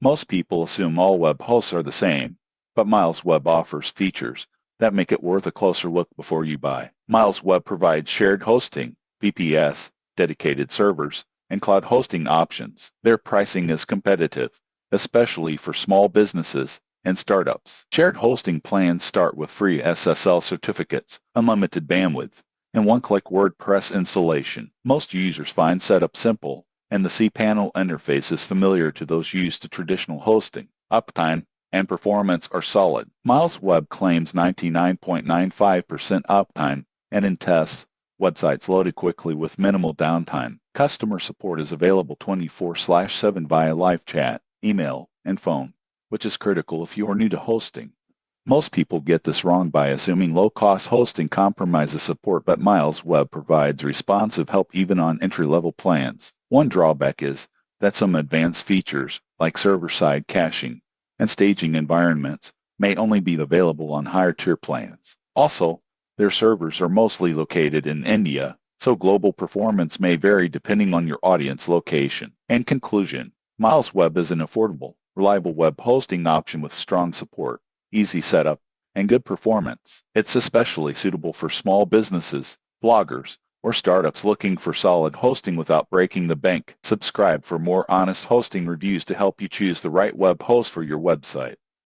Most people assume all web hosts are the same, but Miles Web offers features that make it worth a closer look before you buy. Miles Web provides shared hosting, VPS, dedicated servers, and cloud hosting options. Their pricing is competitive, especially for small businesses and startups. Shared hosting plans start with free SSL certificates, unlimited bandwidth, and one-click WordPress installation. Most users find setup simple, and the cPanel interface is familiar to those used to traditional hosting. Uptime and performance are solid. Miles Web claims 99.95% uptime, and in tests, websites loaded quickly with minimal downtime. Customer support is available 24/7 via live chat, email, and phone, which is critical if you are new to hosting. Most people get this wrong by assuming low-cost hosting compromises support, but Miles Web provides responsive help even on entry-level plans. One drawback is that some advanced features, like server-side caching and staging environments, may only be available on higher-tier plans. Also, their servers are mostly located in India, so global performance may vary depending on your audience location. In conclusion, Miles Web is an affordable, reliable web hosting option with strong support, easy setup, and good performance. It's especially suitable for small businesses, bloggers, or startups looking for solid hosting without breaking the bank. Subscribe for more honest hosting reviews to help you choose the right web host for your website.